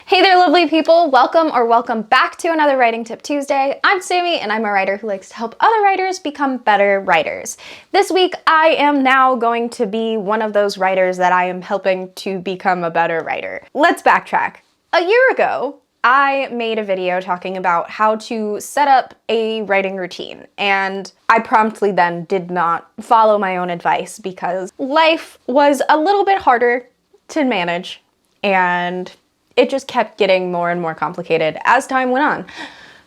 Hey there, lovely people. Welcome back to another Writing Tip Tuesday. I'm Sammy, and I'm a writer who likes to help other writers become better writers. This week, I am now going to be one of those writers that I am helping to become a better writer. Let's backtrack. A year ago, I made a video talking about how to set up a writing routine, and I promptly then did not follow my own advice because life was a little bit harder to manage, and it just kept getting more and more complicated as time went on.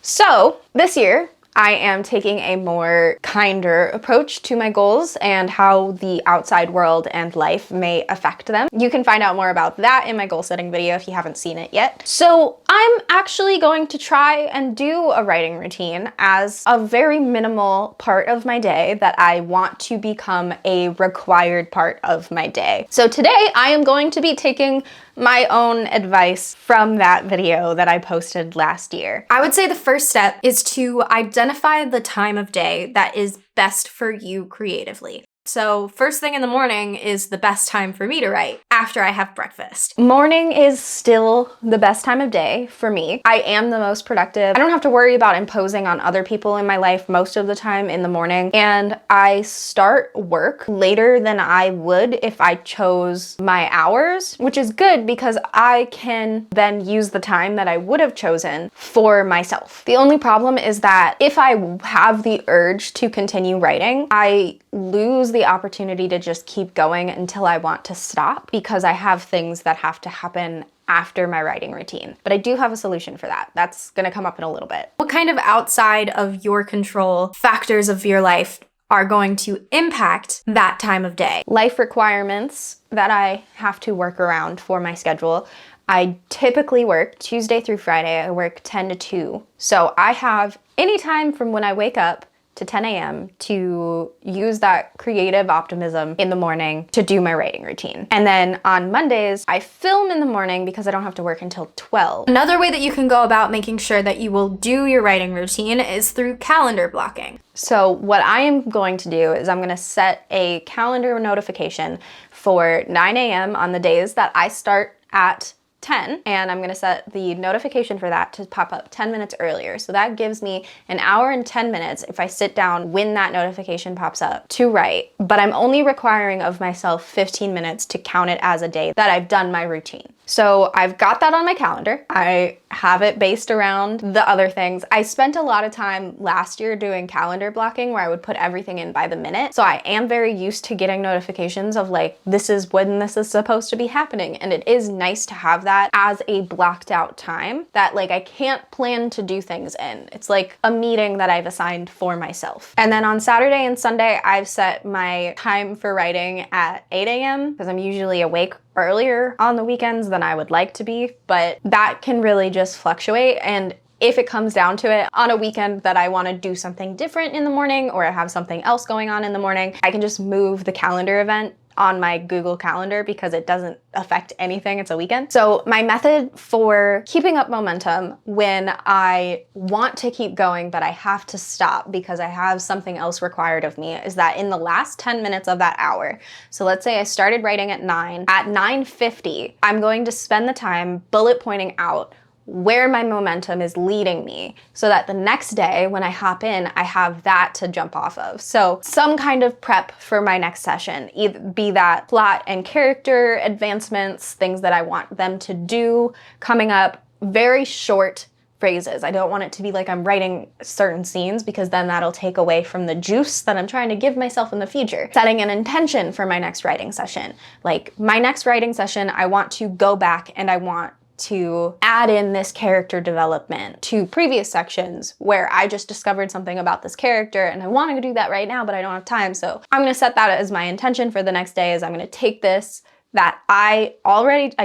So this year, I am taking a more kinder approach to my goals and how the outside world and life may affect them. You can find out more about that in my goal setting video if you haven't seen it yet. So I'm actually going to try and do a writing routine as a very minimal part of my day that I want to become a required part of my day. So today I am going to be taking my own advice from that video that I posted last year. I would say the first step is to identify the time of day that is best for you creatively. So first thing in the morning is the best time for me to write after I have breakfast. Morning is still the best time of day for me. I am the most productive. I don't have to worry about imposing on other people in my life most of the time in the morning. And I start work later than I would if I chose my hours, which is good because I can then use the time that I would have chosen for myself. The only problem is that if I have the urge to continue writing, I lose the opportunity to just keep going until I want to stop because I have things that have to happen after my writing routine. But I do have a solution for that. That's gonna come up in a little bit. What kind of outside of your control factors of your life are going to impact that time of day? Life requirements that I have to work around for my schedule. I typically work Tuesday through Friday. I work 10 to 2. So I have any time from when I wake up to 10 a.m. to use that creative optimism in the morning to do my writing routine. And then on Mondays, I film in the morning because I don't have to work until 12. Another way that you can go about making sure that you will do your writing routine is through calendar blocking. So what I am going to do is I'm going to set a calendar notification for 9 a.m. on the days that I start at 10, and I'm gonna set the notification for that to pop up 10 minutes earlier. So that gives me an hour and 10 minutes if I sit down when that notification pops up to write, but I'm only requiring of myself 15 minutes to count it as a day that I've done my routine. So I've got that on my calendar. I have it based around the other things. I spent a lot of time last year doing calendar blocking where I would put everything in by the minute. So I am very used to getting notifications of like, this is when this is supposed to be happening. And it is nice to have that as a blocked out time that like I can't plan to do things in. It's like a meeting that I've assigned for myself. And then on Saturday and Sunday, I've set my time for writing at 8 a.m. because I'm usually awake earlier on the weekends than I would like to be, but that can really just fluctuate. And if it comes down to it, on a weekend that I want to do something different in the morning or I have something else going on in the morning, I can just move the calendar event on my Google Calendar because it doesn't affect anything, it's a weekend. So my method for keeping up momentum when I want to keep going but I have to stop because I have something else required of me is that in the last 10 minutes of that hour, so let's say I started writing at 9, at 9:50, I'm going to spend the time bullet pointing out where my momentum is leading me so that the next day when I hop in, I have that to jump off of. So some kind of prep for my next session, either be that plot and character advancements, things that I want them to do coming up, very short phrases. I don't want it to be like I'm writing certain scenes because then that'll take away from the juice that I'm trying to give myself in the future. Setting an intention for my next writing session. Like my next writing session, I want to go back and I want to add in this character development to previous sections where I just discovered something about this character and I want to do that right now, but I don't have time. So I'm going to set that as my intention for the next day is I'm going to take this that I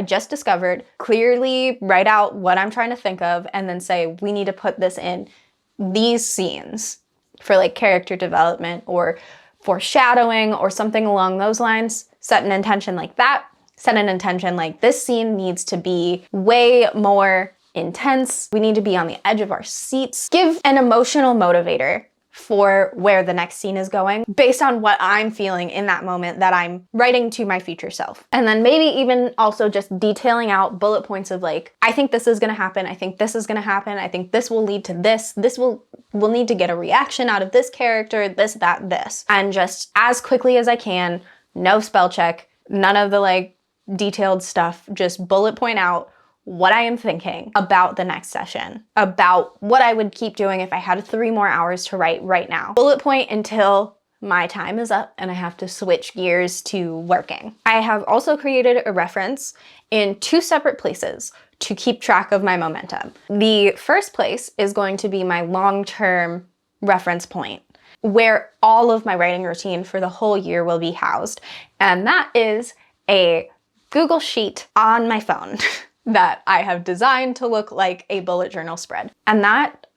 just discovered, clearly write out what I'm trying to think of and then say, we need to put this in these scenes for like character development or foreshadowing or something along those lines. Set an intention like that. Set an intention like this scene needs to be way more intense. We need to be on the edge of our seats. Give an emotional motivator for where the next scene is going based on what I'm feeling in that moment that I'm writing to my future self. And then maybe even also just detailing out bullet points of like, I think this is gonna happen, I think this is gonna happen, I think this will lead to this, we'll need to get a reaction out of this character, this, that, this. And just as quickly as I can, no spell check, none of the like detailed stuff, just bullet point out what I am thinking about the next session, about what I would keep doing if I had 3 more hours to write right now. Bullet point until my time is up and I have to switch gears to working. I have also created a reference in 2 separate places to keep track of my momentum. The first place is going to be my long-term reference point, where all of my writing routine for the whole year will be housed. And that is a Google Sheet on my phone that I have designed to look like a bullet journal spread. And that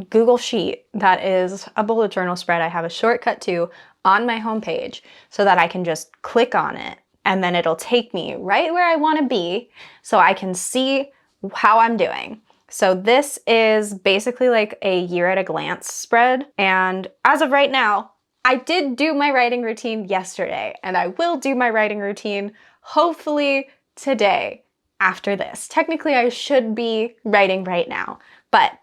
Google Sheet that is a bullet journal spread, I have a shortcut to on my homepage so that I can just click on it and then it'll take me right where I want to be so I can see how I'm doing. So this is basically like a year at a glance spread. And as of right now, I did do my writing routine yesterday and I will do my writing routine hopefully today. After this. Technically, I should be writing right now, but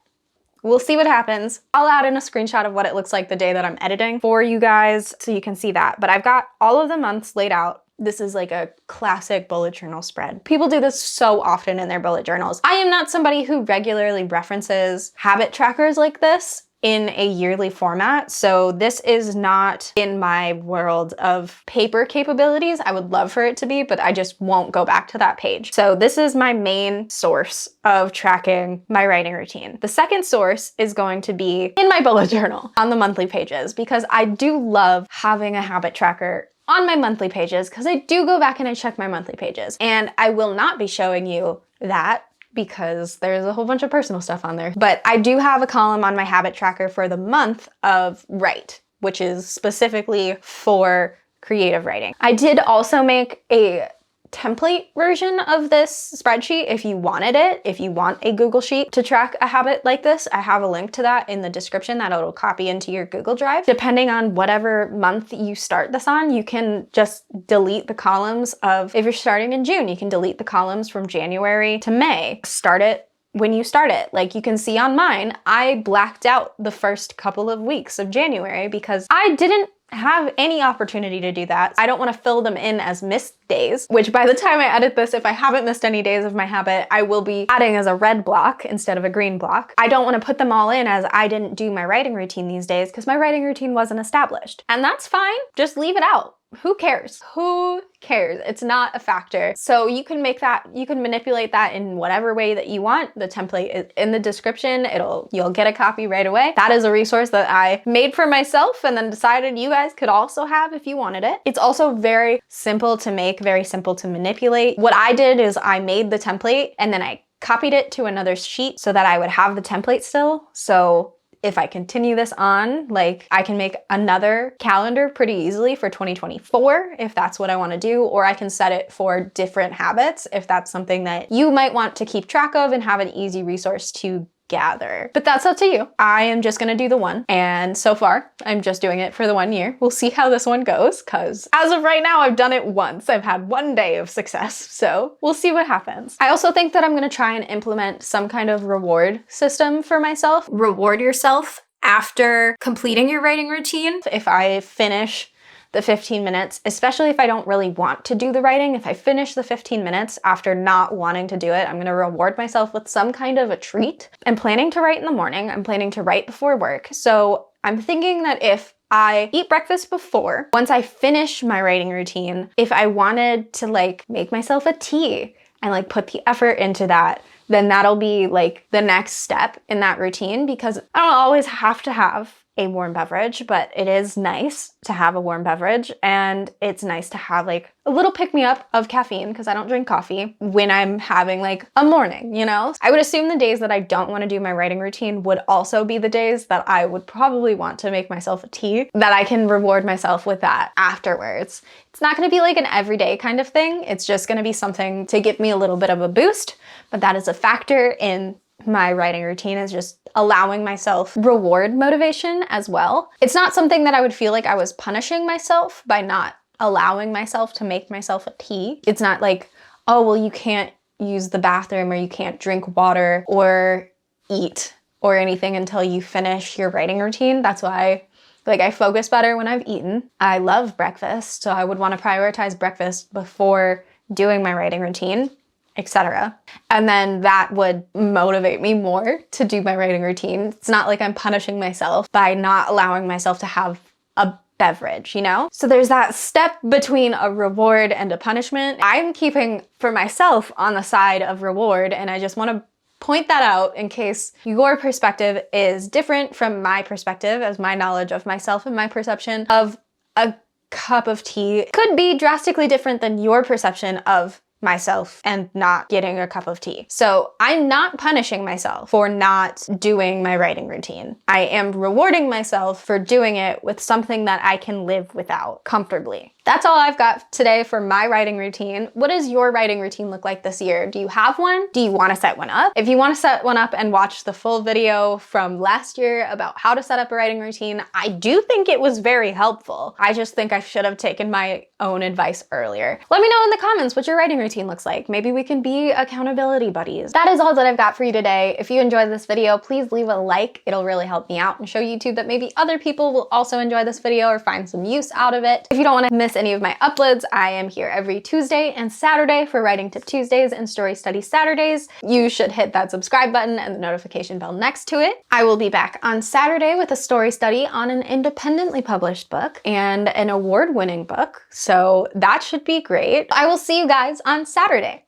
we'll see what happens. I'll add in a screenshot of what it looks like the day that I'm editing for you guys so you can see that. But I've got all of the months laid out. This is like a classic bullet journal spread. People do this so often in their bullet journals. I am not somebody who regularly references habit trackers like this in a yearly format. So this is not in my world of paper capabilities. I would love for it to be, but I just won't go back to that page. So this is my main source of tracking my writing routine. The second source is going to be in my bullet journal on the monthly pages, because I do love having a habit tracker on my monthly pages, because I do go back and I check my monthly pages. And I will not be showing you that because there's a whole bunch of personal stuff on there. But I do have a column on my habit tracker for the month of write, which is specifically for creative writing. I did also make a template version of this spreadsheet if you wanted it. If you want a Google Sheet to track a habit like this, I have a link to that in the description that it'll copy into your Google Drive. Depending on whatever month you start this on, you can just delete the columns of, if you're starting in June, you can delete the columns from January to May. Start it when you start it. Like you can see on mine, I blacked out the first couple of weeks of January because I didn't have any opportunity to do that. I don't want to fill them in as missed days, which by the time I edit this, if I haven't missed any days of my habit, I will be adding as a red block instead of a green block. I don't want to put them all in as I didn't do my writing routine these days because my writing routine wasn't established. And that's fine. Just leave it out. Who cares? Who cares? It's not a factor. So you can make that, you can manipulate that in whatever way that you want. The template is in the description. You'll get a copy right away. That is a resource that I made for myself and then decided you guys could also have if you wanted it. It's also very simple to make, very simple to manipulate. What I did is I made the template and then I copied it to another sheet so that I would have the template still. So if I continue this on, like I can make another calendar pretty easily for 2024 if that's what I want to do, or I can set it for different habits if that's something that you might want to keep track of and have an easy resource to gather. But that's up to you. I am just gonna do the one, and so far I'm just doing it for the 1 year. We'll see how this one goes, because as of right now I've done it once. I've had 1 day of success, so we'll see what happens. I also think that I'm gonna try and implement some kind of reward system for myself. Reward yourself after completing your writing routine. If I finish the 15 minutes, especially if I don't really want to do the writing, if I finish the 15 minutes after not wanting to do it, I'm gonna reward myself with some kind of a treat. I'm planning to write in the morning. I'm planning to write before work. So I'm thinking that if I eat breakfast before, once I finish my writing routine, if I wanted to like make myself a tea and like put the effort into that, then that'll be like the next step in that routine, because I don't always have to have a warm beverage, but it is nice to have a warm beverage, and it's nice to have like a little pick-me-up of caffeine because I don't drink coffee when I'm having like a morning, you know? I would assume the days that I don't want to do my writing routine would also be the days that I would probably want to make myself a tea, that I can reward myself with that afterwards. It's not going to be like an everyday kind of thing. It's just going to be something to give me a little bit of a boost, but that is a factor in my writing routine is just allowing myself reward motivation as well. It's not something that I would feel like I was punishing myself by not allowing myself to make myself a tea. It's not like, oh, well, you can't use the bathroom or you can't drink water or eat or anything until you finish your writing routine. That's why I focus better when I've eaten. I love breakfast, so I would want to prioritize breakfast before doing my writing routine, etc. And then that would motivate me more to do my writing routine. It's not like I'm punishing myself by not allowing myself to have a beverage, you know? So there's that step between a reward and a punishment. I'm keeping for myself on the side of reward, and I just want to point that out in case your perspective is different from my perspective, as my knowledge of myself and my perception of a cup of tea could be drastically different than your perception of myself and not getting a cup of tea. So I'm not punishing myself for not doing my writing routine. I am rewarding myself for doing it with something that I can live without comfortably. That's all I've got today for my writing routine. What does your writing routine look like this year? Do you have one? Do you want to set one up? If you want to set one up and watch the full video from last year about how to set up a writing routine, I do think it was very helpful. I just think I should have taken my own advice earlier. Let me know in the comments what your writing routine looks like. Maybe we can be accountability buddies. That is all that I've got for you today. If you enjoyed this video, please leave a like. It'll really help me out and show YouTube that maybe other people will also enjoy this video or find some use out of it. If you don't want to miss any of my uploads, I am here every Tuesday and Saturday for Writing Tip Tuesdays and Story Study Saturdays. You should hit that subscribe button and the notification bell next to it. I will be back on Saturday with a story study on an independently published book and an award-winning book, so that should be great. I will see you guys on Saturday.